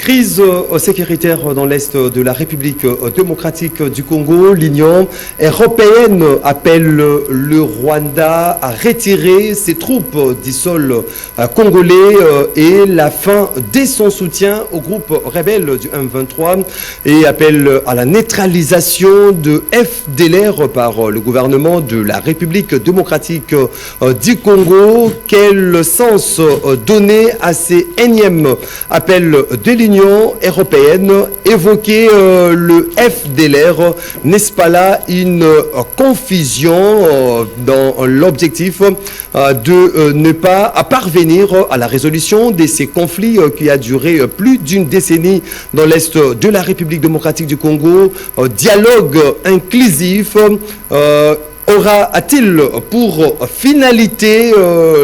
Crise sécuritaire dans l'Est de la République démocratique du Congo. L'Union européenne appelle le Rwanda à retirer ses troupes du sol congolais et la fin de son soutien au groupe rebelle du M23 et appelle à la neutralisation de FDLR par le gouvernement de la République démocratique du Congo. Quel sens donner à ces énièmes appels de l'Union européenne? Évoquer le FDLR, n'est-ce pas là une confusion dans l'objectif de ne pas parvenir à la résolution de ces conflits qui a duré plus d'une décennie dans l'Est de la République démocratique du Congo? Dialogue inclusif aura-t-il pour finalité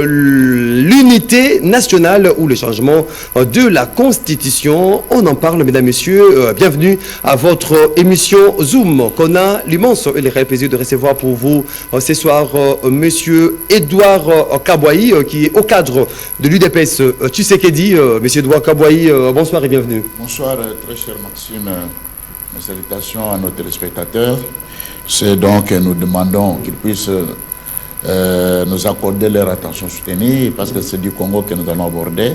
l'unité nationale ou le changement de la Constitution? On en parle, mesdames, messieurs. Bienvenue à votre émission Zoom qu'on a l'immense et le réel plaisir de recevoir pour vous ce soir monsieur Edouard Kabouayi, qui est au cadre de l'UDPS Tshisekedi. Monsieur Edouard Kabouayi, bonsoir et bienvenue. Bonsoir, très cher Maxime. Mes salutations à nos téléspectateurs. C'est donc que nous demandons qu'ils puissent nous accorder leur attention soutenue parce que c'est du Congo que nous allons aborder.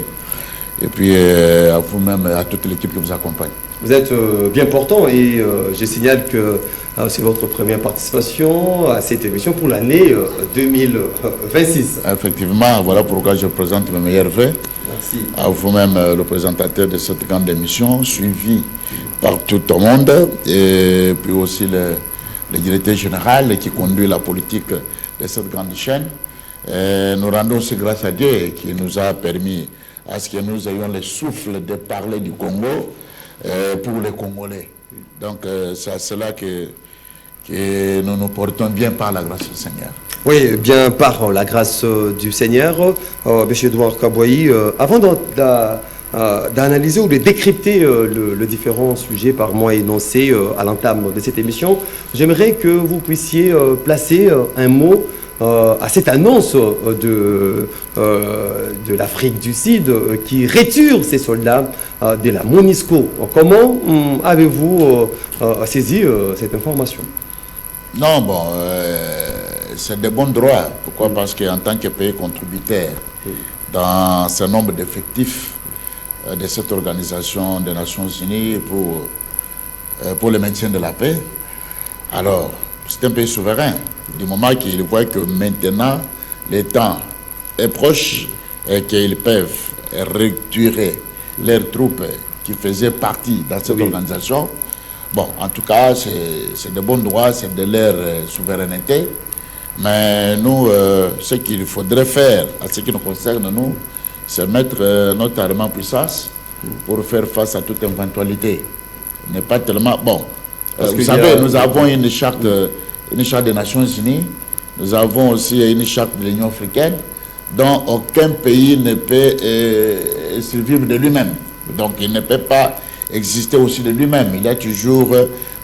Et puis à vous-même, à toute l'équipe qui vous accompagne. Vous êtes bien portant et je signale que c'est votre première participation à cette émission pour l'année 2026. Effectivement, voilà pourquoi je présente mes meilleurs vœux. Merci. À vous-même, le présentateur de cette grande émission, suivi par tout le monde, et puis aussi le directeur général qui conduit la politique de cette grande chaîne. Nous rendons aussi grâce à Dieu qui nous a permis à ce que nous ayons le souffle de parler du Congo pour les Congolais. Donc c'est à cela que nous nous portons bien par la grâce du Seigneur. Oui, bien par la grâce du Seigneur. M. Edouard Kabouayi, avant d'analyser ou de décrypter le différent sujet par moi énoncé à l'entame de cette émission, j'aimerais que vous puissiez placer un mot à cette annonce de l'Afrique du Sud qui retire ses soldats de la MONUSCO. Comment avez-vous saisi cette information? Non, bon, c'est de bons droits. Pourquoi? Parce qu'en tant que pays contributeur dans ce nombre d'effectifs de cette organisation des Nations Unies pour le maintien de la paix, alors c'est un pays souverain. Du moment qu'ils voient que maintenant le temps est proche et qu'ils peuvent retirer leurs troupes qui faisaient partie dans cette organisation, bon, en tout cas, c'est de bons droits, c'est de leur souveraineté. Mais nous, ce qu'il faudrait faire, à ce qui nous concerne, nous, c'est mettre notre armée en puissance pour faire face à toute éventualité. N'est pas tellement... Bon, vous savez, nous avons une charte des Nations Unies, nous avons aussi une charte de l'Union africaine, dont aucun pays ne peut survivre de lui-même. Donc il ne peut pas exister aussi de lui-même. Il y a toujours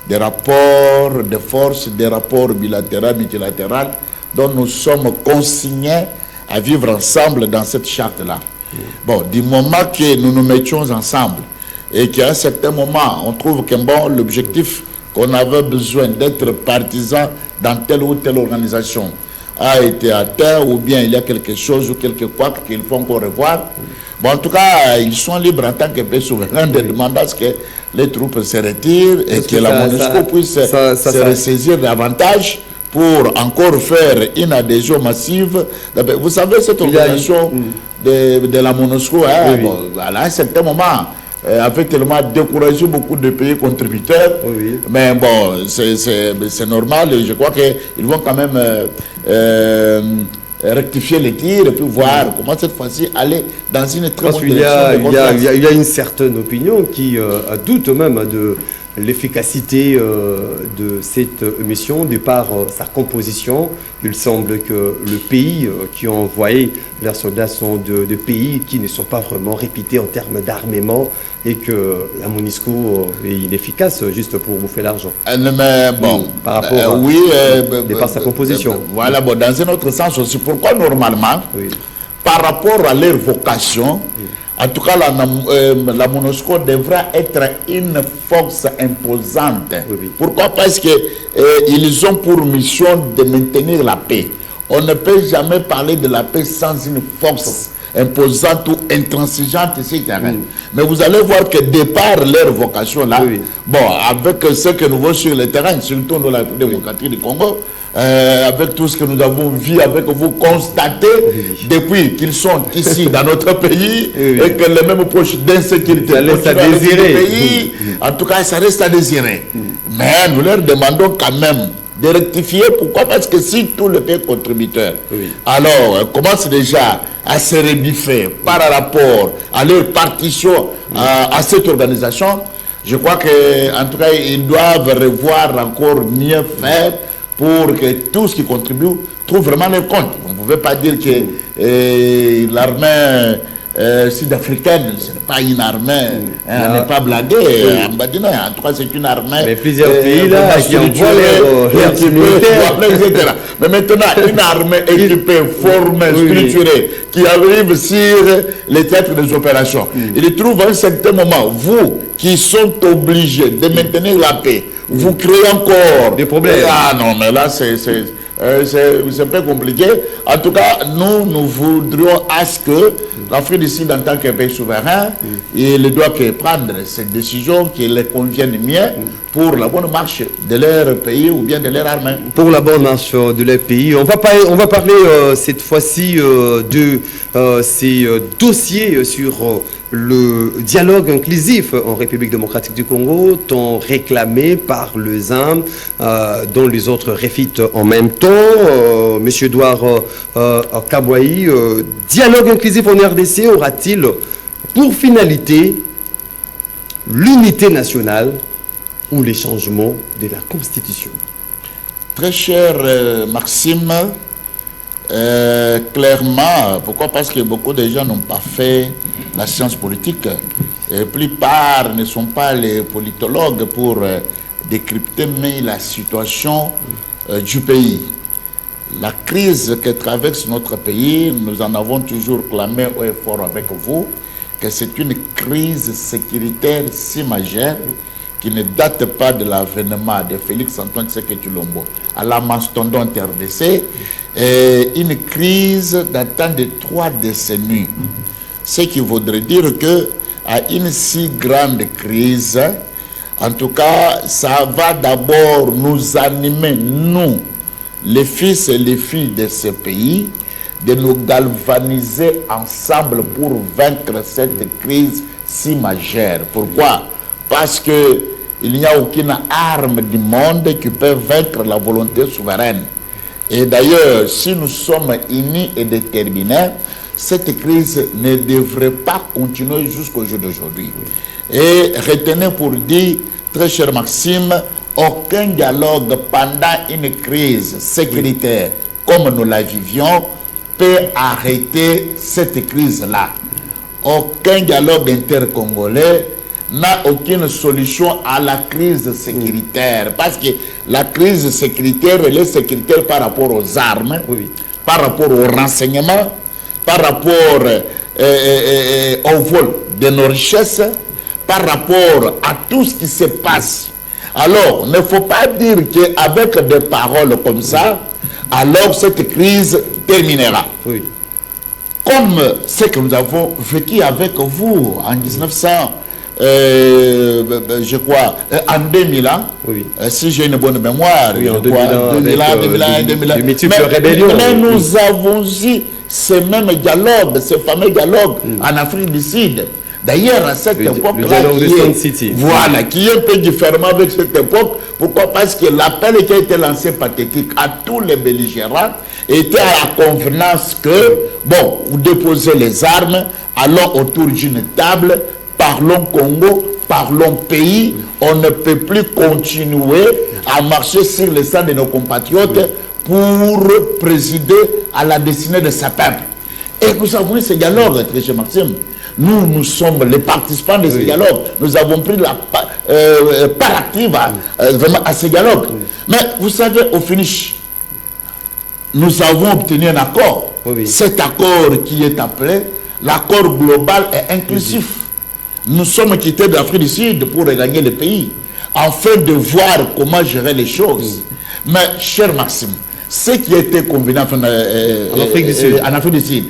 des rapports de force, des rapports bilatéraux, multilatéraux, dont nous sommes consignés à vivre ensemble dans cette charte-là. Bon, du moment que nous nous mettions ensemble et qu'à un certain moment, on trouve que bon, l'objectif qu'on avait besoin d'être partisan dans telle ou telle organisation a été atteint, ou bien il y a quelque chose ou quelque quoi qu'il faut encore revoir. Bon, en tout cas, ils sont libres en tant que pays souverain de demander à ce que les troupes se retirent et que la MONUSCO puisse se ressaisir davantage pour encore faire une adhésion massive. Vous savez, cette organisation de la MONUSCO, hein, bon, à un certain moment, avait tellement découragé beaucoup de pays contributeurs. Mais bon, c'est normal. Je crois qu'ils vont quand même rectifier les tirs et puis voir comment cette fois-ci aller dans une très bonne direction. Il y a une certaine opinion qui doute même de l'efficacité de cette mission, de par sa composition. Il semble que le pays qui ont envoyé leurs soldats sont de pays qui ne sont pas vraiment réputés en termes d'armement et que la MONUSCO est inefficace juste pour bouffer l'argent. Mais bon, par rapport de par sa composition. Voilà, bon, dans un autre sens aussi, pourquoi normalement, par rapport à leur vocation, En tout cas, la MONUSCO devra être une force imposante. Oui. Pourquoi? Parce qu'ils ont pour mission de maintenir la paix. On ne peut jamais parler de la paix sans une force imposante ou intransigeante ici. Mais vous allez voir que départ leur vocation là, bon, avec ce que nous voyons sur le terrain, surtout dans la République démocratique du Congo, avec tout ce que nous avons vu, avec vous constater depuis qu'ils sont ici dans notre pays et que les mêmes poches d'insécurité reste à désirer. Pays, en tout cas, ça reste à désirer. Mais nous leur demandons quand même de rectifier. Pourquoi? Parce que si tout le pays contributeur, alors commence déjà à se rebiffer par rapport à leur partition à cette organisation, je crois qu'en tout cas, ils doivent revoir encore mieux faire pour que tout ce qui contribue trouve vraiment leur compte. Vous ne pouvez pas dire que l'armée sud-africaine, ce n'est pas une armée, elle n'est pas blaguée. En tout cas, c'est une armée. Mais plusieurs pays là qui envoient les militaires. Etc. Mais maintenant, une armée équipée, formée, structurée, qui arrive sur les théâtres des opérations. Il trouve à un certain moment, vous qui sont obligés de maintenir la paix, vous créez encore des problèmes. Ah non, mais là, c'est un peu compliqué. En tout cas, nous voudrions à ce que l'Afrique du Sud, en tant que pays souverain, il doit prendre ces décisions qui les conviennent mieux pour la bonne marche de leur pays ou bien de leur armée. Pour la bonne marche de leur pays. On va parler cette fois-ci de ces dossiers sur le dialogue inclusif en République démocratique du Congo, tant réclamé par les uns, dont les autres réfitent en même temps. Monsieur Edouard Kabouaï, dialogue inclusif en RDC aura-t-il pour finalité l'unité nationale ou les changements de la Constitution? Très cher Maxime, clairement, pourquoi? Parce que beaucoup de gens n'ont pas fait la science politique. Et la plupart ne sont pas les politologues pour décrypter mais la situation du pays. La crise que traverse notre pays, nous en avons toujours clamé haut et fort avec vous, que c'est une crise sécuritaire si majeure qui ne date pas de l'avènement de Félix-Antoine Tshisekedi Tshilombo à la mastodonte RDC, une crise datant de 3 décennies. Ce qui voudrait dire que à une si grande crise, en tout cas, ça va d'abord nous animer, nous, les fils et les filles de ce pays, de nous galvaniser ensemble pour vaincre cette crise si majeure. Pourquoi? Parce que il n'y a aucune arme du monde qui peut vaincre la volonté souveraine. Et d'ailleurs, si nous sommes unis et déterminés, cette crise ne devrait pas continuer jusqu'au jour d'aujourd'hui. Et retenez pour dire, très cher Maxime, aucun dialogue pendant une crise sécuritaire comme nous la vivions peut arrêter cette crise-là. Aucun dialogue intercongolais n'a aucune solution à la crise sécuritaire. Parce que la crise sécuritaire, elle est sécuritaire par rapport aux armes, par rapport aux renseignements, par rapport au vol de nos richesses, par rapport à tout ce qui se passe. Alors, il ne faut pas dire qu'avec des paroles comme ça, alors cette crise terminera. Comme ce que nous avons vécu avec vous en 1900, je crois, en 2000 ans, si j'ai une bonne mémoire, en 2001, mais nous avons eu ces mêmes dialogues, ces fameux dialogues en Afrique du Sud. D'ailleurs, à cette époque-là, voilà, qui est un peu différent avec cette époque. Pourquoi? Parce que l'appel qui a été lancé pathétique à tous les belligérants était à la convenance que, bon, vous déposez les armes, allons autour d'une table, parlons Congo, parlons pays. On ne peut plus continuer à marcher sur le sang de nos compatriotes pour présider à la destinée de sa peuple. Et nous avons eu ce dialogue, très cher Maxime. Nous sommes les participants de ce dialogue. Nous avons pris la part active vraiment à ce dialogue. Mais vous savez, au finish, nous avons obtenu un accord. Cet accord qui est appelé l'accord global est inclusif. Nous sommes quittés d'Afrique du Sud pour regagner le pays, afin de voir comment gérer les choses. Mais, cher Maxime, ce qui a été convenu en Afrique du Sud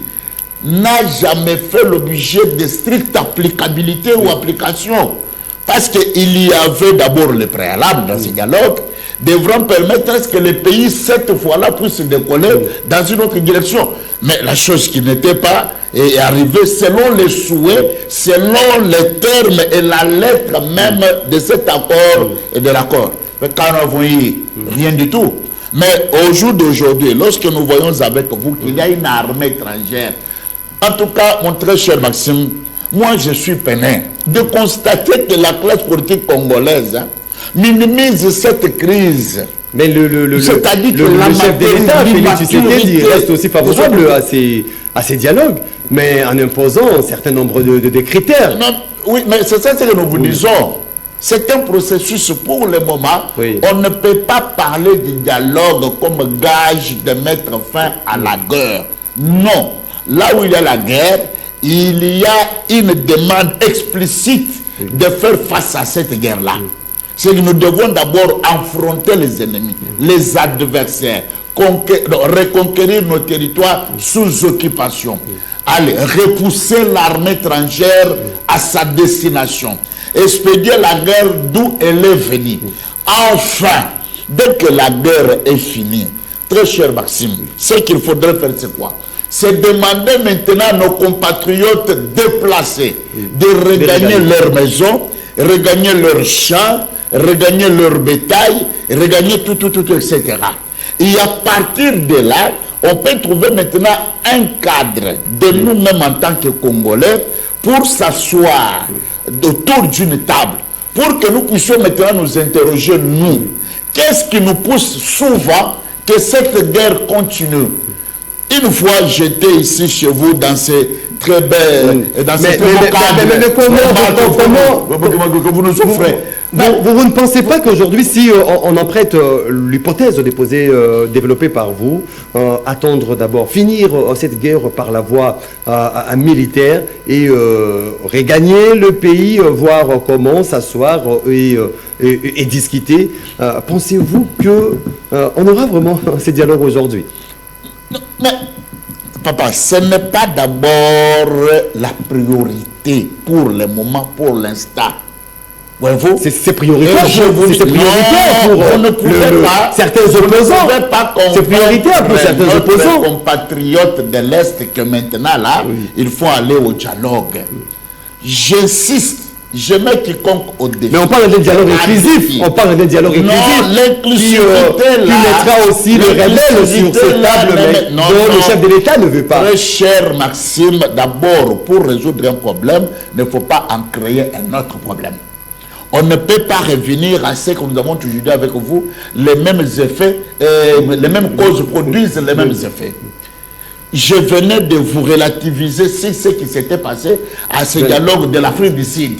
n'a jamais fait l'objet de stricte applicabilité ou application. Parce qu'il y avait d'abord le préalable dans ces dialogues, devront permettre à ce que les pays, cette fois-là, puissent décoller dans une autre direction. Mais la chose qui n'était pas est arrivée selon les souhaits, selon les termes et la lettre même de cet accord et de l'accord. Mais quand nous avons eu rien du tout. Mais au jour d'aujourd'hui, lorsque nous voyons avec vous qu'il y a une armée étrangère, en tout cas, mon très cher Maxime, moi je suis peiné de constater que la classe politique congolaise minimise cette crise. Mais le chef de l'État, Félix Tshisekedi, reste aussi favorable à ces dialogues, mais en imposant un certain nombre de critères. Non, oui, mais c'est ça que nous vous disons. C'est un processus pour le moment. Oui. On ne peut pas parler du dialogue comme gage de mettre fin à la guerre. Non. Là où il y a la guerre, il y a une demande explicite de faire face à cette guerre-là. C'est que nous devons d'abord affronter les ennemis, les adversaires, reconquérir nos territoires sous occupation. Allez, repousser l'armée étrangère à sa destination. Expédier la guerre d'où elle est venue. Enfin, dès que la guerre est finie, très cher Maxime, ce qu'il faudrait faire, c'est quoi? C'est demander maintenant à nos compatriotes déplacés de regagner leur maison, regagner leurs champs, regagner leur bétail, regagner tout, etc. Et à partir de là, on peut trouver maintenant un cadre de nous-mêmes en tant que Congolais pour s'asseoir autour d'une table, pour que nous puissions maintenant nous interroger, nous, qu'est-ce qui nous pousse souvent que cette guerre continue? Une fois j'étais ici chez vous dans ces très belles, dans ces très comment vous nous offrez? Vous ne pensez pas qu'aujourd'hui, si on en prête l'hypothèse développée par vous, attendre d'abord, finir cette guerre par la voie militaire et regagner le pays, voir comment s'asseoir et discuter, pensez-vous qu'on aura vraiment ces dialogues aujourd'hui? Mais, papa, ce n'est pas d'abord la priorité pour le moment, pour l'instant. C'est prioritaire. C'est prioritaire pour certains opposants. C'est prioritaire pour certains opposants. Les compatriotes de l'Est que maintenant, là, il faut aller au dialogue. J'insiste. Je mets quiconque au défi. Mais on parle d'un dialogue inclusif. On parle d'un dialogue inclusif qui mettra aussi le rebelle sur cette table, mais dont le chef de l'État ne veut pas. Très cher Maxime, d'abord, pour résoudre un problème, il ne faut pas en créer un autre problème. On ne peut pas revenir à ce que nous avons toujours dit avec vous. Les mêmes effets, les mêmes causes produisent les mêmes effets. Je venais de vous relativiser ce qui s'était passé à ce dialogue de l'Afrique du Sud.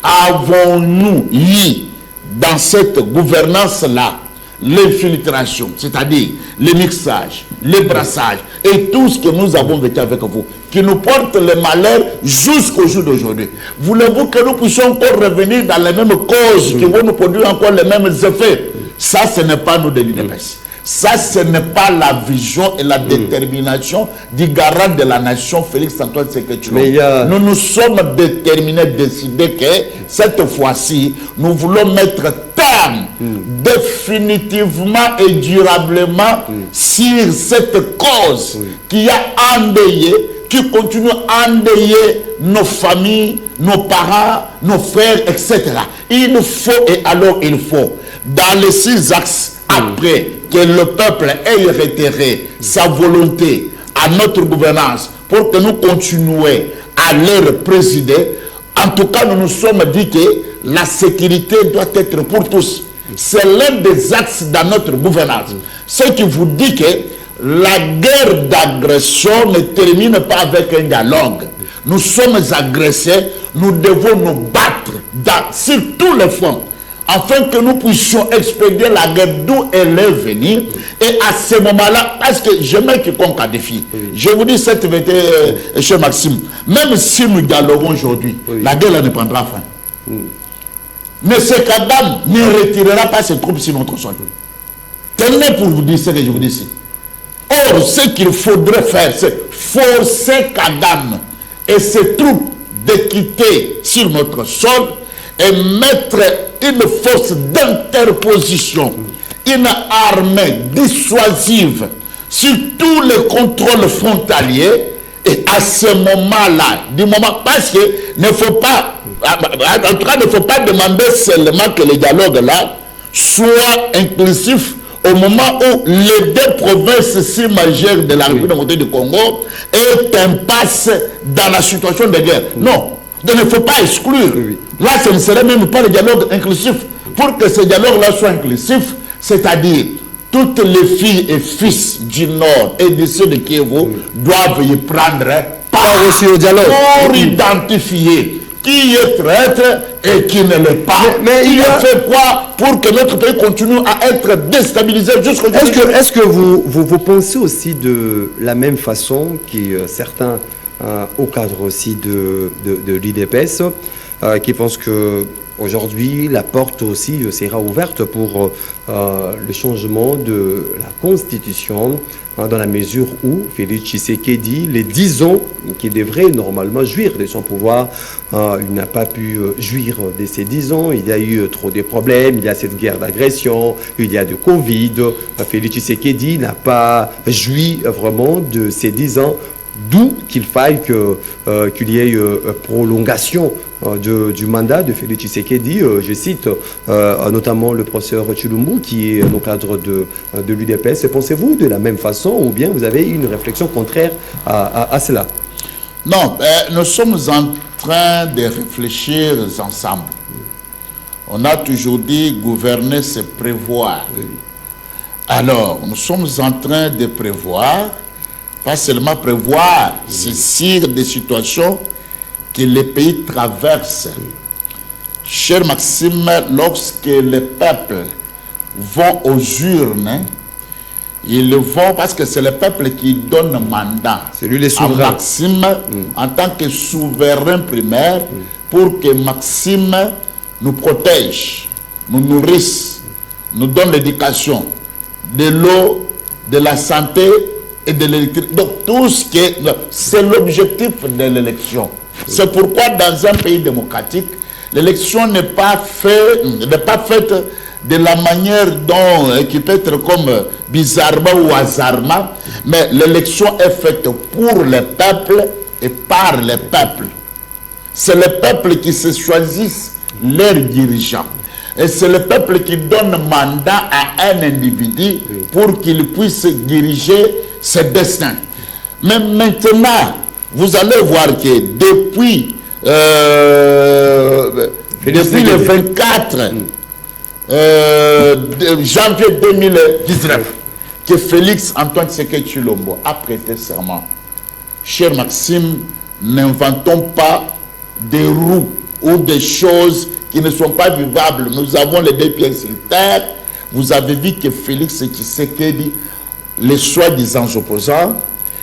Avons-nous eu dans cette gouvernance-là l'infiltration, c'est-à-dire le mixage, le brassage et tout ce que nous avons vécu avec vous, qui nous porte le malheur jusqu'au jour d'aujourd'hui? Voulez-vous que nous puissions encore revenir dans les mêmes causes qui vont nous produire encore les mêmes effets? Ça, ce n'est pas nous de l'UDPS. Ça, ce n'est pas la vision et la détermination du garant de la nation, Félix Antoine Tshisekedi Tshilombo. Nous nous sommes déterminés, décidés que cette fois-ci, nous voulons mettre terme définitivement et durablement sur cette cause qui a endeuillé, qui continue à endeuiller nos familles, nos parents, nos frères, etc. Il faut, et alors il faut, dans les 6 axes, après que le peuple ait retiré sa volonté à notre gouvernance pour que nous continuions à leur présider, en tout cas, nous nous sommes dit que la sécurité doit être pour tous. C'est l'un des axes dans notre gouvernance. Ce qui vous dit que la guerre d'agression ne termine pas avec un dialogue. Nous sommes agressés, nous devons nous battre sur tous les fronts. afin que nous puissions expédier la guerre d'où elle est venue. Et à ce moment-là, parce que je mets quiconque à défi. Je vous dis cette vérité, cher Maxime, même si nous dialoguons aujourd'hui, la guerre là ne prendra fin. Mais ce Kadam ne retirera pas ses troupes sur notre sol. Tenez pour vous dire ce que je vous dis ici. Or, ce qu'il faudrait faire, c'est forcer Kadam et ses troupes de quitter sur notre sol et mettre une force d'interposition, une armée dissuasive sur tous les contrôles frontaliers. Et à ce moment-là, du moment, parce que ne faut pas, en tout cas, il ne faut pas demander seulement que le dialogue là soit inclusif au moment où les deux provinces si majeures de la République du Congo est impasse dans la situation de guerre. Non. Donc il ne faut pas exclure. Là, ce ne serait même pas le dialogue inclusif. Pour que ce dialogue-là soit inclusif, c'est-à-dire toutes les filles et fils du Nord et du Sud de Kivu doivent y prendre part aussi au dialogue pour identifier qui est traître et qui ne l'est pas. Mais il a fait quoi pour que notre pays continue à être déstabilisé jusqu'au jour. Est-ce que vous pensez aussi de la même façon que certains au cadre aussi de l'IDPS qui pensent que aujourd'hui la porte aussi sera ouverte pour le changement de la Constitution dans la mesure où Félix Tshisekedi, les 10 ans qu'il devrait normalement jouir de son pouvoir, il n'a pas pu jouir de ces 10 ans. Il y a eu trop de problèmes, il y a cette guerre d'agression, il y a de Covid. Félix Tshisekedi n'a pas joui vraiment de ces 10 ans. D'où qu'il faille qu'il y ait prolongation du mandat de Félix Tshisekedi. Je cite notamment le professeur Chilumbu qui est au cadre de l'UDPS. Pensez-vous de la même façon ou bien vous avez une réflexion contraire à cela? Non, nous sommes en train de réfléchir ensemble. On a toujours dit gouverner, c'est prévoir. Alors, nous sommes en train de prévoir. Pas seulement prévoir, saisir des situations que les pays traversent. Cher Maxime, lorsque les peuples vont aux urnes, ils vont parce que c'est le peuple qui donne mandat à Maxime en tant que souverain primaire pour que Maxime nous protège, nous nourrisse, nous donne l'éducation, de l'eau, de la santé et de l'électricité. Donc tout ce qui est... C'est l'objectif de l'élection. C'est pourquoi dans un pays démocratique, l'élection n'est pas faite de la manière dont, qui peut être comme bizarrement ou hasardement, mais l'élection est faite pour le peuple et par le peuple. C'est le peuple qui se choisissent leurs dirigeants. Et c'est le peuple qui donne mandat à un individu pour qu'il puisse diriger ses destins. Mais maintenant, vous allez voir que depuis le 24 janvier 2019, que Félix Antoine Tshisekedi Tshilombo a prêté serment. Cher Maxime, n'inventons pas des roues ou des choses qui ne sont pas vivables. Nous avons les deux pieds sur terre. Vous avez vu que Félix Tshisekedi, les soi-disant opposants,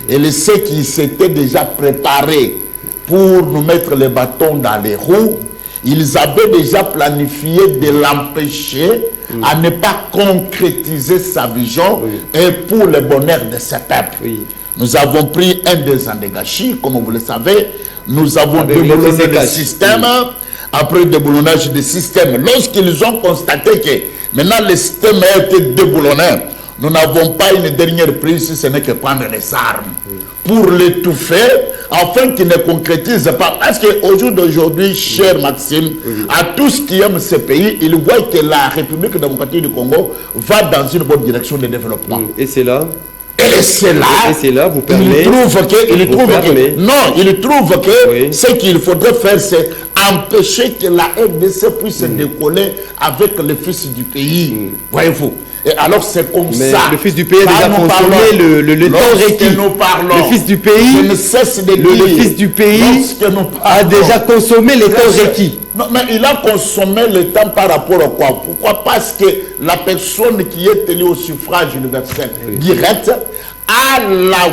et ceux qui s'étaient déjà préparés pour nous mettre les bâtons dans les roues, ils avaient déjà planifié de l'empêcher à ne pas concrétiser sa vision et pour le bonheur de ce peuple. Nous avons pris un des Andégachi, comme vous le savez, nous avons déboulonné le système. Après le déboulonnage du système, lorsqu'ils ont constaté que maintenant le système a été déboulonné, nous n'avons pas une dernière prise, si ce n'est que prendre les armes pour l'étouffer, afin qu'il ne concrétise pas. Parce qu'au jour d'aujourd'hui, cher Maxime, à tous qui aiment ce pays, ils voient que la République démocratique du Congo va dans une bonne direction de développement. Et c'est là vous permet. Il trouve que ce qu'il faudrait faire, c'est empêcher que la RDC puisse décoller avec le fils du pays. Voyez-vous. Et alors c'est comme ça. Le fils du pays a déjà consommé le temps requis. Le fils du pays, le fils du pays a déjà consommé les temps requis. Non, mais il a consommé le temps par rapport à quoi? Pourquoi? Parce que la personne qui est élue au suffrage universel direct a la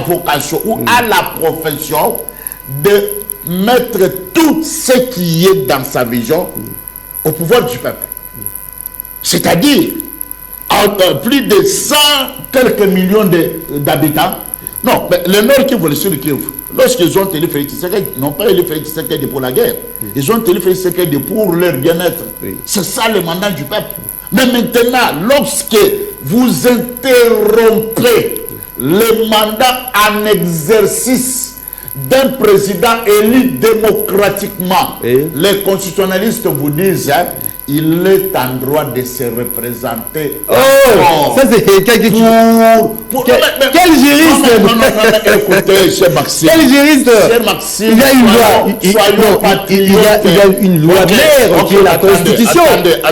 vocation ou a la profession de mettre tout ce qui est dans sa vision au pouvoir du peuple. C'est-à-dire, plus de 100 quelques millions d'habitants. Non, mais le Nord Kivu, le Sud Kivu, lorsqu'ils ont élu Félix Tshisekedi, ils n'ont pas élu Félix Tshisekedi pour la guerre. Ils ont élu Félix Tshisekedi pour leur bien-être. C'est ça le mandat du peuple. Mais maintenant, lorsque vous interrompez le mandat en exercice d'un président élu démocratiquement, les constitutionnalistes vous disent, hein, il est en droit de se représenter. Oh, ça c'est quel juriste? Non, écoutez, cher Maxime. Quel juriste? Cher Maxime, il y a une loi. Il y a une loi mère qui est la Constitution.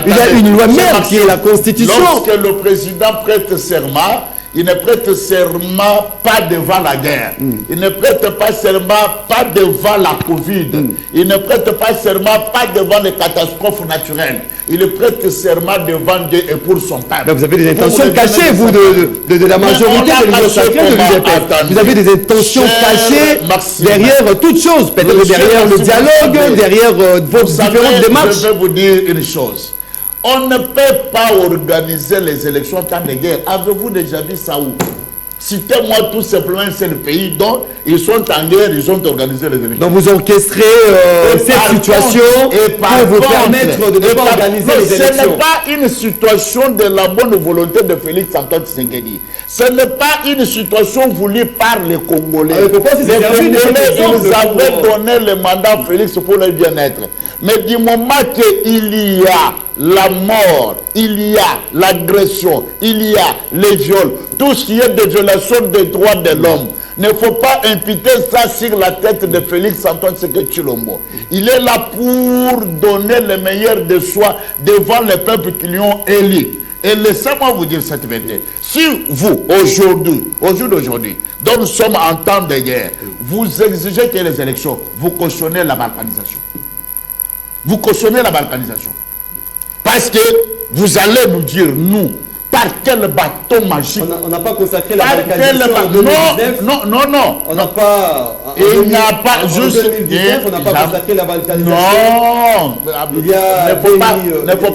Il y a une loi mère qui est la Constitution. Lorsque le président prête serment, il ne prête serment pas devant la guerre. Il ne prête pas serment pas devant la Covid. Il ne prête pas serment pas devant les catastrophes naturelles. Il prête serment devant Dieu et pour son peuple. Mais vous avez des intentions cachées, vous, de la majorité de l'Union sacrée de l'UDPS. Vous avez des intentions cachées derrière toute chose. Peut-être derrière le dialogue, derrière vos différentes démarches. Je vais vous dire une chose. On ne peut pas organiser les élections en temps de guerre. Avez-vous déjà vu ça où? Citez-moi tout simplement un seul pays dont ils sont en guerre, ils ont organisé les élections. Donc vous orchestrez cette situation pour vous permettre de ne pas organiser les élections. Ce n'est pas une situation de la bonne volonté de Félix Antoine Tshisekedi. Ce n'est pas une situation voulue par les Congolais. Les Congolais, ils avaient donné le mandat à Félix pour leur bien-être. Mais du moment qu'il y a la mort, il y a l'agression, il y a les viols, tout ce qui est de violation des droits de l'homme, ne faut pas imputer ça sur la tête de Félix Antoine Tshisekedi Tshilombo. Il est là pour donner le meilleur de soi devant les peuples qui lui ont élu. Et laissez-moi vous dire cette vérité. Si vous, aujourd'hui, dont nous sommes en temps de guerre, vous exigez que les élections, vous cautionnez la balkanisation. Vous cautionnez la balkanisation. Parce que vous allez nous dire, nous, par quel bâton magique. On n'a pas consacré la balkanisation en 2019. Non. On n'a pas... Il n'y a pas juste... En 2019, on n'a pas consacré la balkanisation. Non. Il y a ne faut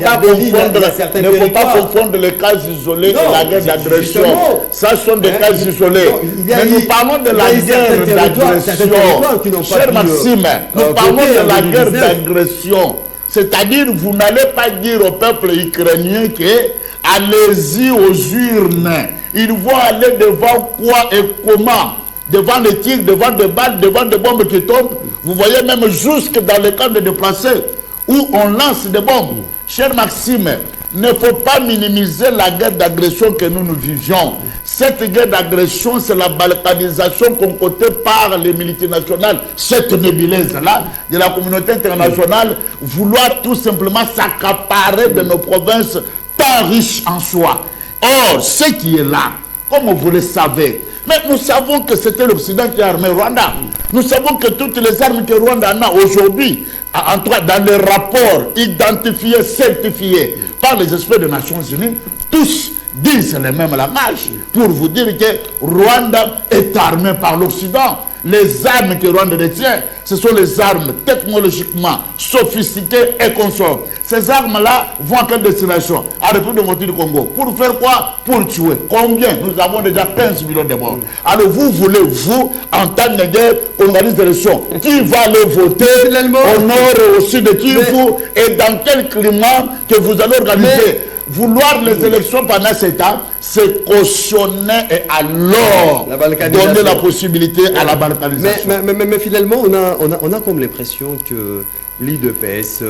pas confondre les cas isolés et la guerre d'agression. Ça sont des cas isolés. Mais nous parlons de la guerre d'agression. Cher Maxime, nous parlons de la guerre d'agression. C'est-à-dire, vous n'allez pas dire au peuple ukrainien que allez-y aux urnes. Ils vont aller devant quoi et comment? Devant les tirs, devant des balles, devant des bombes qui tombent. Vous voyez même jusque dans les camps de déplacés où on lance des bombes. Cher Maxime, ne faut pas minimiser la guerre d'agression que nous vivions. Cette guerre d'agression, c'est la balkanisation concoctée par les multinationales, cette nébuleuse-là, de la communauté internationale, vouloir tout simplement s'accaparer de nos provinces tant riches en soi. Or, ce qui est là, comme vous le savez, mais nous savons que c'était l'Occident qui a armé Rwanda. Nous savons que toutes les armes que Rwanda a aujourd'hui, dans les rapports identifiés, certifiés par les experts des Nations Unies, tous disent les mêmes langages pour vous dire que Rwanda est armé par l'Occident. Les armes que Rwanda détient, ce sont les armes technologiquement sophistiquées et consorts. Ces armes-là vont à quelle destination? À la République démocratique du Congo. Pour faire quoi? Pour tuer. Combien? Nous avons déjà 15 millions de morts. Alors vous voulez, vous, en temps de guerre, organiser des élections. Qui va aller voter au nord et au sud de Kivu et dans quel climat que vous allez organiser? Vouloir les élections pendant cet temps, c'est cautionner et alors donner la possibilité à la balkanisation. Mais finalement, on a comme l'impression que l'UDPS,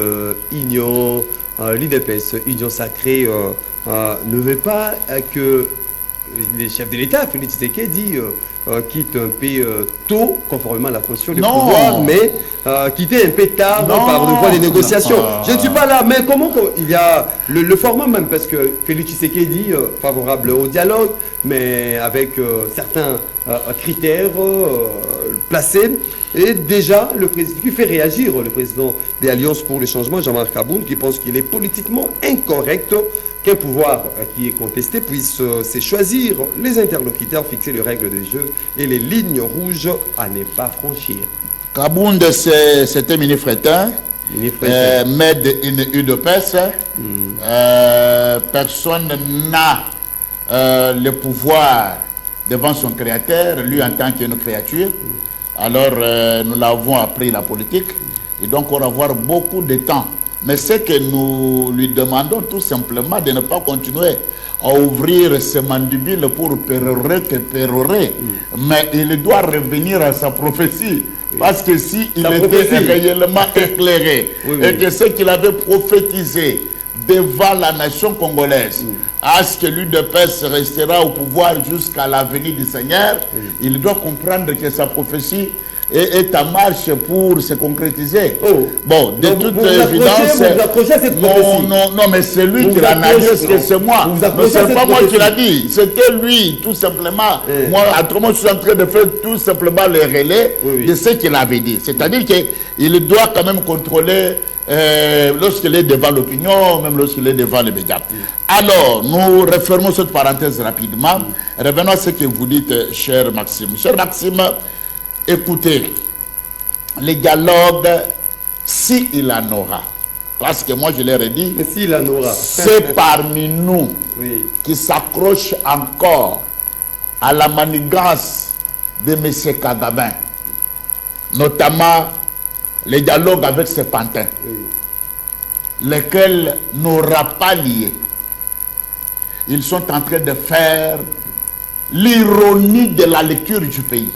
Union sacrée, ne veut pas que les chefs de l'État, Félix Tshisekedi, quitte un peu tôt, conformément à la constitution du pouvoir, mais quitter un peu tard par le voie des négociations. Je ne suis pas là, mais comment il y a le format même, parce que Félix Tshisekedi, favorable au dialogue, mais avec certains critères placés. Et déjà, le président, qui fait réagir le président des Alliances pour le changement, Jean-Marc Aboun, qui pense qu'il est politiquement incorrect qu'un pouvoir qui est contesté puisse se choisir les interlocuteurs, fixer les règles de jeu et les lignes rouges à ne pas franchir. Kabound, c'était Minifretin, made in UDPS. Personne n'a le pouvoir devant son créateur, lui en tant qu'une créature. Alors, nous l'avons appris la politique, et donc on va avoir beaucoup de temps. Mais c'est que nous lui demandons tout simplement de ne pas continuer à ouvrir ses mandibules pour pérorer que pérorer. Mais il doit revenir à sa prophétie. Parce que si il était réellement éclairé, et que ce qu'il avait prophétisé devant la nation congolaise, à ce que l'UDPS restera au pouvoir jusqu'à la venue du Seigneur, il doit comprendre que sa prophétie est en marche pour se concrétiser. Bon, de toute évidence, non, mais c'est lui qui l'a dit, que c'est moi. C'est pas moi qui l'a dit, c'était lui, tout simplement. Moi, autrement, je suis en train de faire tout simplement le relais de ce qu'il avait dit. C'est-à-dire qu'il doit quand même contrôler lorsqu'il est devant l'opinion, même lorsqu'il est devant les médias. Alors, nous refermons cette parenthèse rapidement. Revenons à ce que vous dites, cher Maxime. Cher Maxime, écoutez, les dialogues, s'il en aura, parce que moi je leur ai dit, c'est parmi nous qui s'accrochent encore à la manigance de M. Kagame, notamment les dialogues avec ces pantins, lesquels n'aura pas lié. Ils sont en train de faire l'ironie de la lecture du pays.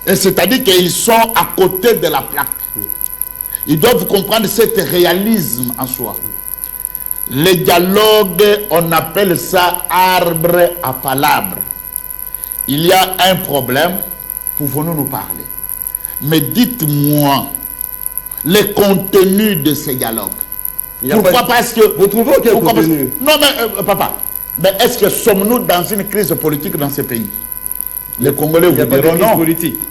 Et c'est-à-dire qu'ils sont à côté de la plaque. Ils doivent comprendre cet réalisme en soi. Les dialogues, on appelle ça arbre à palabres. Il y a un problème, pouvons-nous nous parler? Mais dites-moi le contenu de ces dialogues. Pourquoi? Parce que... Vous trouvez aucun contenu? Non, mais papa, mais est-ce que sommes-nous dans une crise politique dans ce pays? Les Congolais vous diront non.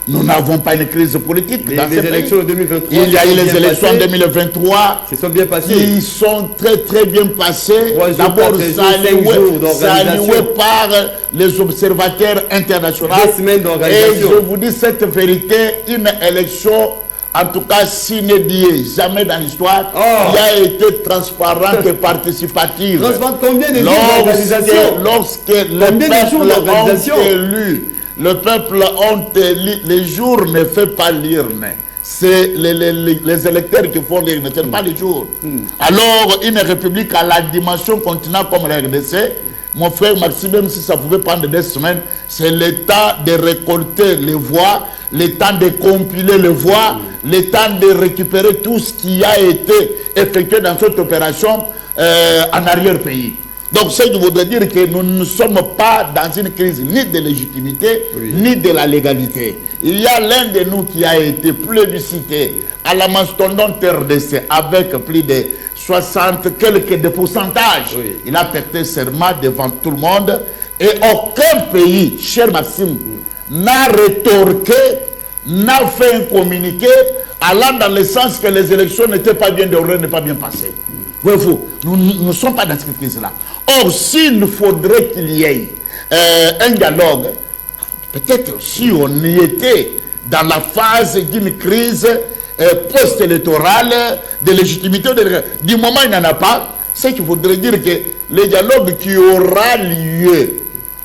Nous n'avons pas une crise politique dans ce pays. Élections en 2023, il y a eu les élections en 2023 qui sont bien passées. Qui sont très très bien passées. D'abord saluées par les observateurs internationaux. Et je vous dis cette vérité, une élection, en tout cas s'inéditée, jamais dans l'histoire, qui a été transparente et participative. Transparente combien de jours d'organisation? Lorsque le peuple ont élu, les jours ne fait pas l'urne. C'est les électeurs qui font l'urne, ce n'est pas les jours. Alors, une république à la dimension continentale comme la RDC, mon frère Maxime, même si ça pouvait prendre des semaines, c'est le temps de récolter les voix, le temps de compiler les voix, le temps de récupérer tout ce qui a été effectué dans cette opération en arrière-pays. Donc, ce qui voudrait dire que nous ne sommes pas dans une crise ni de légitimité, ni de la légalité. Il y a l'un de nous qui a été plébiscité à la mastodonte RDC avec plus de 60 quelques de pourcentage. Il a prêté serment devant tout le monde et aucun pays, cher Maxime, n'a rétorqué, n'a fait un communiqué allant dans le sens que les élections n'étaient pas bien déroulées, n'étaient pas bien passées. Nous ne sommes pas dans cette crise-là. Or, s'il faudrait qu'il y ait un dialogue, peut-être si on y était dans la phase d'une crise post-électorale, de légitimité, du moment où il n'y en a pas, c'est qu'il faudrait dire que le dialogue qui aura lieu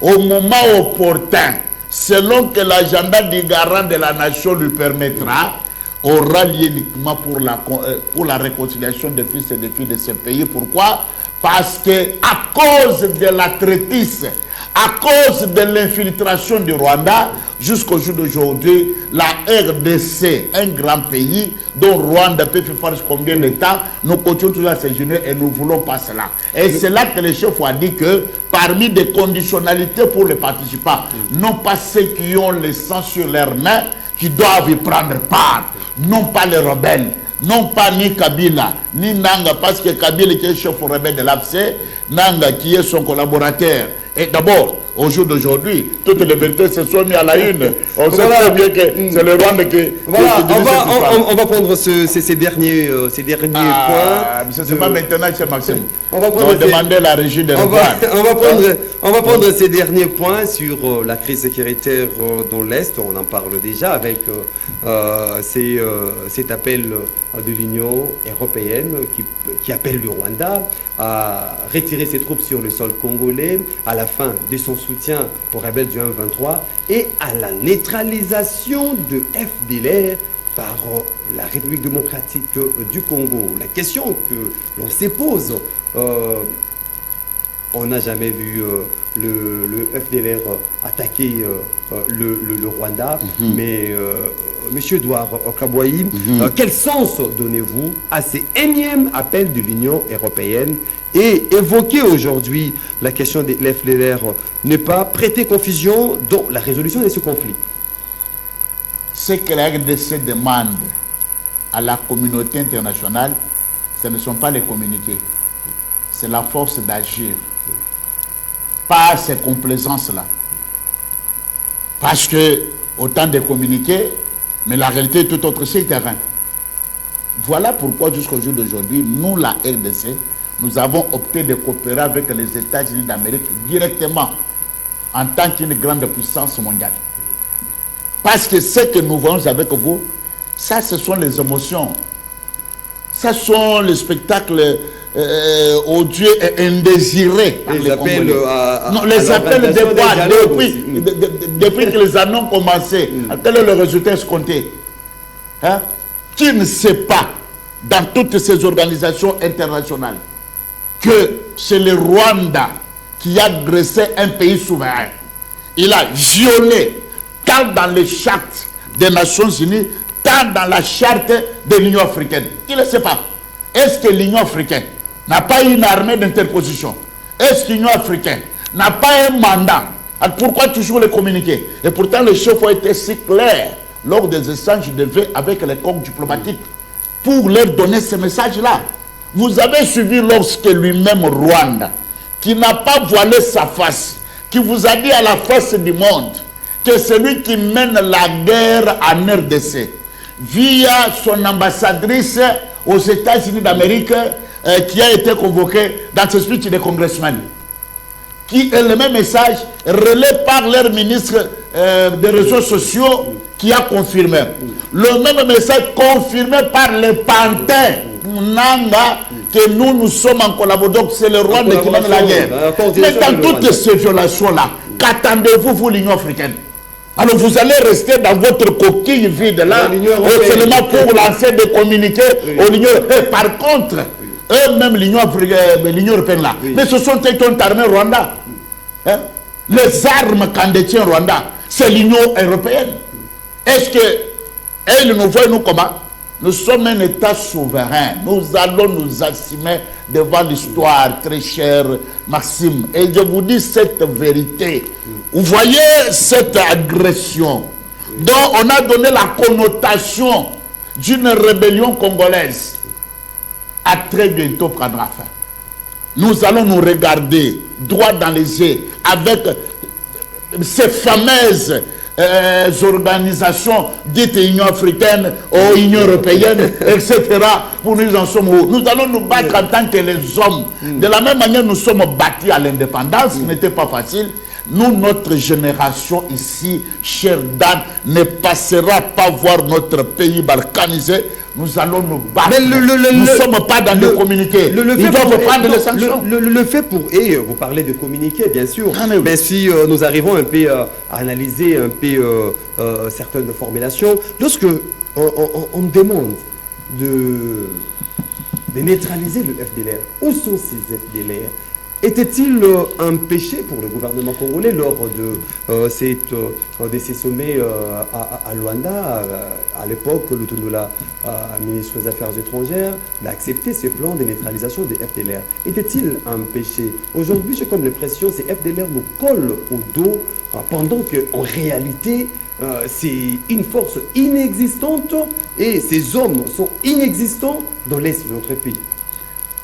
au moment opportun, selon que l'agenda du garant de la nation lui permettra, aura lieu uniquement pour la réconciliation des fils et des filles de ce pays. Pourquoi? Parce que à cause de la traîtrise, à cause de l'infiltration du Rwanda, jusqu'au jour d'aujourd'hui, la RDC, un grand pays dont Rwanda peut faire combien de temps, nous continuons toujours à se gêner et nous ne voulons pas cela. Et c'est là que le chef a dit que parmi des conditionnalités pour les participants, non pas ceux qui ont le sang sur leurs mains, qui doivent y prendre part, non pas les rebelles, non pas ni Kabila, ni Nanga, parce que Kabila qui est chef rebelle de l'AFC, Nanga qui est son collaborateur. Et d'abord, au jour d'aujourd'hui, toutes les vérités se sont mises à la une. On sait Voilà. très bien que c'est le Rwanda qui... Voilà, qui dirige cette histoire. on va prendre ces derniers points. C'est pas maintenant, cher Maxime. On va On prendre va demander la régie de on va, revoir. on va prendre ces derniers points sur la crise sécuritaire dans l'Est. On en parle déjà avec cet appel de l'Union européenne qui appelle le Rwanda à retirer ses troupes sur le sol congolais à la fin de son soutien aux rebelles du M23 et à la neutralisation de FDLR par la République démocratique du Congo. La question que l'on se pose, on n'a jamais vu le FDLR attaquer le Rwanda, mais Monsieur Edouard Okabouaï, quel sens donnez-vous à ces énièmes appels de l'Union européenne et évoquer aujourd'hui la question de l'FDLR n'est pas prêter confusion dans la résolution de ce conflit? Ce que la RDC demande à la communauté internationale, ce ne sont pas les communiqués, c'est la force d'agir. Pas ces complaisances-là. Parce que, autant de communiqués, mais la réalité est tout autre sur le terrain. Voilà pourquoi, jusqu'au jour d'aujourd'hui, nous, la RDC, nous avons opté de coopérer avec les États-Unis d'Amérique directement, en tant qu'une grande puissance mondiale. Parce que ce que nous voyons avec vous, ça, ce sont les émotions. Ce sont les spectacles odieux et indésirés. Les appels les appels de bois, depuis que les années ont commencé, quel est le résultat escompté? Hein? Qui ne sait pas, dans toutes ces organisations internationales, que c'est le Rwanda qui a dressé un pays souverain? Il a violé tant dans les chartes des Nations Unies, tant dans la charte de l'Union africaine. Qui ne le sait pas? Est-ce que l'Union africaine n'a pas une armée d'interposition? Est-ce que l'Union africaine n'a pas un mandat? Alors pourquoi toujours les communiquer? Et pourtant, les chefs ont été si clairs lors des échanges de vœux avec les corps diplomatiques pour leur donner ce message-là. Vous avez suivi lorsque lui-même Rwanda, qui n'a pas voilé sa face, qui vous a dit à la face du monde que celui qui mène la guerre en RDC, via son ambassadrice aux États-Unis d'Amérique, qui a été convoquée dans ce speech des congressmen, qui est le même message relayé par leur ministre des réseaux sociaux qui a confirmé. Le même message confirmé par les panthères Nanga que nous sommes en collaboration. Donc c'est le Rwanda qui mène la guerre. Mais dans toutes ces violations-là, qu'attendez-vous, vous, l'Union africaine? Alors vous allez rester dans votre coquille vide là, seulement pour lancer des communiqués aux l'Union européenne. Par contre, eux-mêmes, l'Union européenne là, mais ce sont eux qui ont armé Rwanda. Hein? Les armes qu'en détient Rwanda, c'est l'Union européenne. Est-ce qu'ils nous voient, nous, comment? Nous sommes un État souverain. Nous allons nous assumer devant l'histoire, très cher Maxime. Et je vous dis cette vérité. Vous voyez cette agression dont on a donné la connotation d'une rébellion congolaise à très bientôt prendra fin. Nous allons nous regarder droit dans les yeux avec ces fameuses organisations dites Union africaine ou Union européenne, etc. Pour nous en sommes où? Nous allons nous battre en tant que les hommes. De la même manière, nous sommes battus à l'indépendance, ce n'était pas facile. Nous, notre génération ici, cher Dan, ne passera pas voir notre pays balkanisé. Nous allons nous battre. Nous ne sommes pas dans le communiqué. Ils doivent prendre les sanctions. Le fait pour... Et vous parlez de communiqué, bien sûr. Mais si nous arrivons un peu à analyser un peu certaines formulations, lorsque on demande de neutraliser le FDLR, où sont ces FDLR? Était-il un péché pour le gouvernement congolais lors de ces sommets à Luanda? À l'époque, Lutondola, ministre des Affaires étrangères, a accepté ce plan de neutralisation des FDLR. Était-il un péché? Aujourd'hui, j'ai comme l'impression que ces FDLR nous collent au dos, pendant qu'en réalité, c'est une force inexistante et ces hommes sont inexistants dans l'Est de notre pays.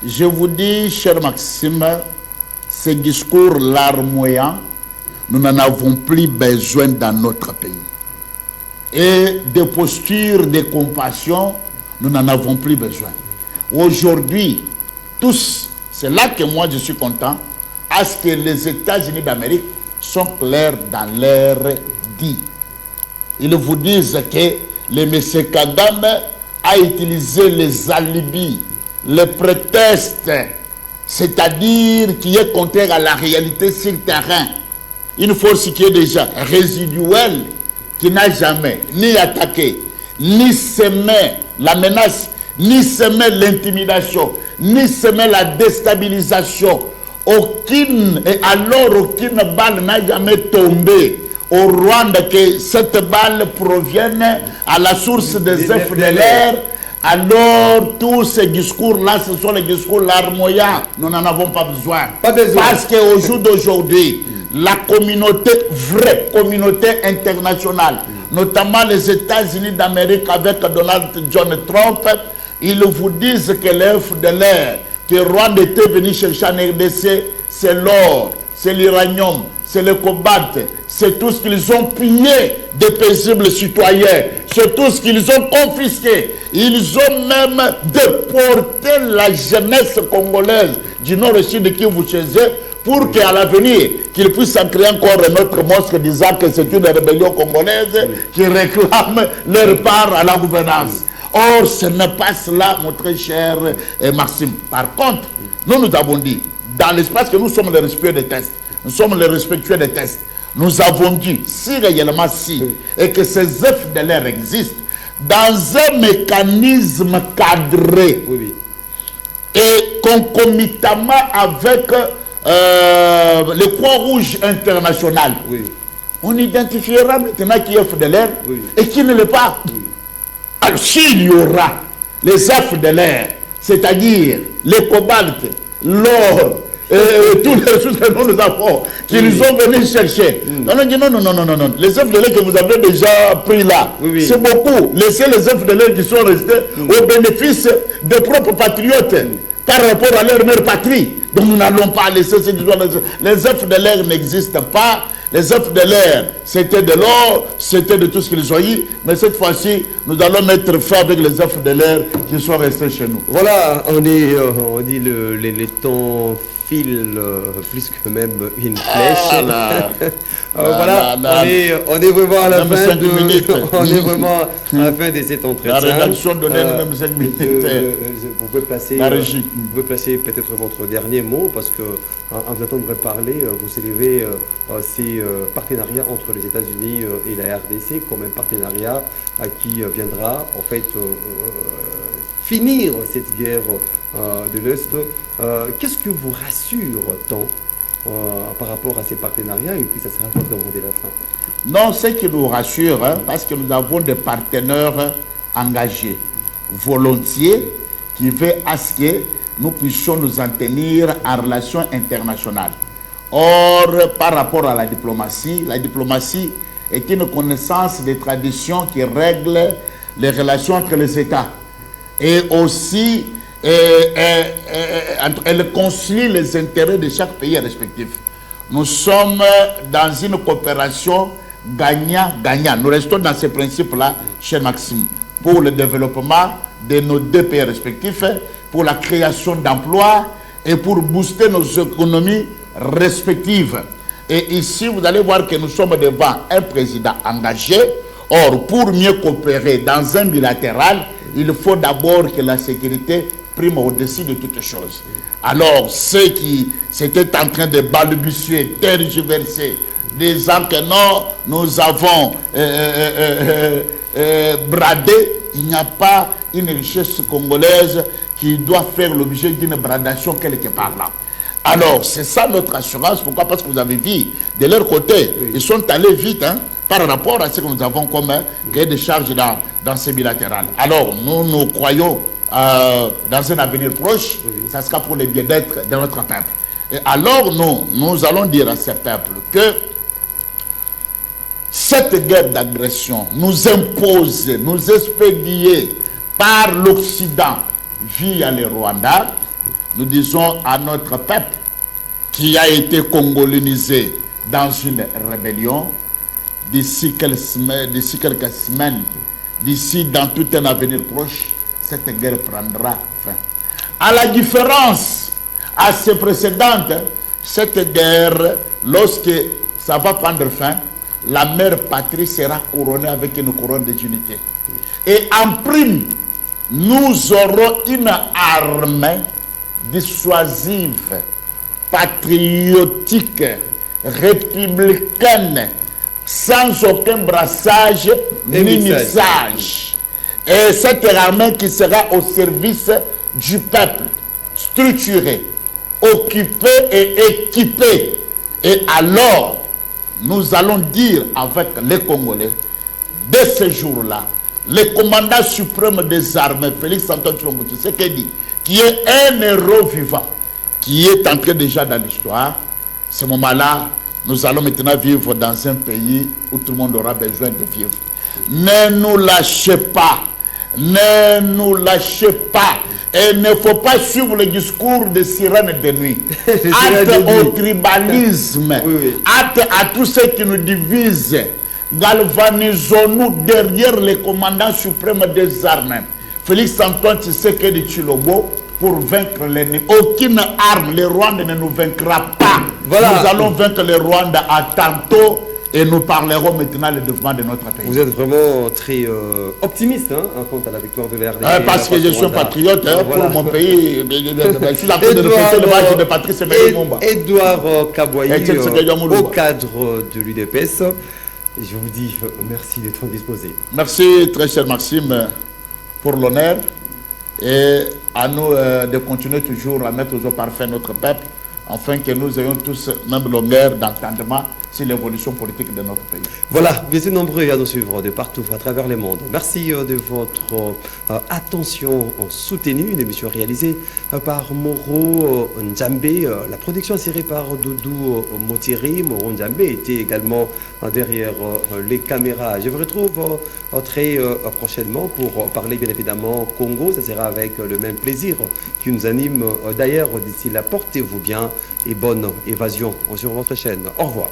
Je vous dis, cher Maxime, ce discours larmoyant nous n'en avons plus besoin dans notre pays. Et des postures de compassion, nous n'en avons plus besoin. Aujourd'hui, tous, c'est là que moi je suis content, à ce que les États-Unis d'Amérique sont clairs dans leur dit. Ils vous disent que le M. Kagame a utilisé les alibis, les prétextes, c'est-à-dire qui est contraire à la réalité sur le terrain. Une force qui est déjà résiduelle, qui n'a jamais ni attaqué, ni semé la menace, ni semé l'intimidation, ni semé la déstabilisation. Aucune balle n'a jamais tombé au Rwanda, que cette balle provienne à la source des FDLR. Alors, tous ces discours-là, ce sont les discours larmoyants. Nous n'en avons pas besoin. Parce qu'au jour d'aujourd'hui, la communauté, vraie communauté internationale, notamment les États-Unis d'Amérique avec Donald John Trump, ils vous disent que les FDLR, que Rwanda était venu chercher en RDC, c'est l'or, c'est l'uranium, c'est le cobalt, c'est tout ce qu'ils ont pillé des paisibles citoyens, c'est tout ce qu'ils ont confisqué. Ils ont même déporté la jeunesse congolaise du nord et sud de Kivu chez eux pour qu'à l'avenir, qu'ils puissent en créer encore un autre monstre disant que c'est une rébellion congolaise qui réclame leur part à la gouvernance. Or, ce n'est pas cela, mon très cher Maxime. Par contre, nous avons dit, dans l'espace que nous sommes les respectueux des tests, nous sommes les respectueux des tests, nous avons dit, si réellement si, et que ces FDLR existent, dans un mécanisme cadré, et concomitamment avec le Croix-Rouge international, on identifiera maintenant qui est FDLR et qui ne l'est pas. Alors, s'il y aura les FDLR, c'est-à-dire les cobalt, l'or, tous les choses que nous avons, qu'ils ont venus chercher. On a dit non. Les FDLR que vous avez déjà pris là, c'est beaucoup. Laissez les FDLR qui sont restés au bénéfice des propres patriotes par rapport à leur mère patrie. Donc nous n'allons pas laisser ces histoires. Les FDLR n'existent pas. Les FDLR, c'était de l'or, c'était de tout ce qu'ils ont eu. Mais cette fois-ci, nous allons mettre fin avec les FDLR qui sont restés chez nous. Voilà, on dit les temps filent plus que même une flèche. Voilà, on est vraiment à la fin de cet entretien. La rédaction donnait même 5 minutes. Vous pouvez placer peut-être votre dernier mot, parce que en vous entendant parler, vous célébrez ces partenariats entre les États-Unis et la RDC comme un partenariat qui viendra en fait finir cette guerre de l'Est. Qu'est-ce que vous rassure tant par rapport à ces partenariats, et puis ça sera votre mot de la fin? Non, ce qui nous rassure, parce que nous avons des partenaires engagés, volontiers, qui veulent à ce que nous puissions nous en tenir en relation internationale. Or, par rapport à la diplomatie est une connaissance des traditions qui règlent les relations entre les États. Et aussi, elle concilie les intérêts de chaque pays respectif. Nous sommes dans une coopération gagnant-gagnant. Nous restons dans ces principes-là, cher Maxime, pour le développement de nos deux pays respectifs, pour la création d'emplois et pour booster nos économies respectives. Et ici, vous allez voir que nous sommes devant un président engagé. Or, pour mieux coopérer dans un bilatéral, il faut d'abord que la sécurité prime au-dessus de toutes choses. Alors, ceux qui s'étaient en train de balbutier, tergiverser, disant que non, nous avons bradé, il n'y a pas une richesse congolaise qui doit faire l'objet d'une bradation quelque part là. Alors, c'est ça notre assurance. Pourquoi? Parce que vous avez vu, de leur côté, ils sont allés vite par rapport à ce que nous avons comme cahier de charges dans ces bilatérales. Alors, nous croyons dans un avenir proche, ça sera pour le bien-être de notre peuple. Et alors, nous allons dire à ce peuple que cette guerre d'agression nous impose, nous expédiée par l'Occident via le Rwanda. Nous disons à notre peuple qui a été congolonisé dans une rébellion. D'ici quelques semaines, d'ici dans tout un avenir proche, cette guerre prendra fin. À la différence assez précédente, cette guerre, lorsque ça va prendre fin, la mère patrie sera couronnée avec une couronne de dignité. Et en prime, nous aurons une armée dissuasive, patriotique, républicaine, sans aucun brassage ni mixage. Et cette armée qui sera au service du peuple, structurée, occupée et équipée. Et alors, nous allons dire avec les Congolais, dès ce jour-là, le commandant suprême des armées, Félix Antoine Tshilombo Tshisekedi, qui est un héros vivant, qui est entré déjà dans l'histoire, ce moment-là, nous allons maintenant vivre dans un pays où tout le monde aura besoin de vivre. Ne nous lâchez pas. Ne nous lâchez pas. Et il ne faut pas suivre le discours de sirènes de nuit. Hâte au tribalisme. Hâte à tous ceux qui nous divisent. Galvanisons-nous derrière le commandant suprême des armées, Félix Antoine Tshisekedi Tshilombo, pour vaincre l'ennemi. Aucune arme, le Rwanda ne nous vaincra pas. Voilà. Nous allons vaincre le Rwanda à tantôt et nous parlerons maintenant du développement de notre pays. Vous êtes vraiment très optimiste quant à la victoire de l'RDC. Parce que je suis un patriote pour mon pays. Je suis la de défendre le match de Patrice Emery-Lumumba. Edouard Kaboyi, au cadre de l'UDPS. Je vous dis merci d'être disposé. Merci très cher Maxime pour l'honneur et à nous de continuer toujours à mettre au parfait notre peuple afin que nous ayons tous même longueur d'entendement sur l'évolution politique de notre pays. Voilà, vous êtes nombreux à nous suivre de partout à travers le monde. Merci de votre attention soutenue, une émission réalisée par Moro Nzambe. La production assurée par Doudou Motiri. Moro Nzambe était également derrière les caméras. Je vous retrouve très prochainement pour parler bien évidemment Congo. Ça sera avec le même plaisir qui nous anime d'ailleurs. D'ici là, portez-vous bien et bonne évasion sur votre chaîne. Au revoir.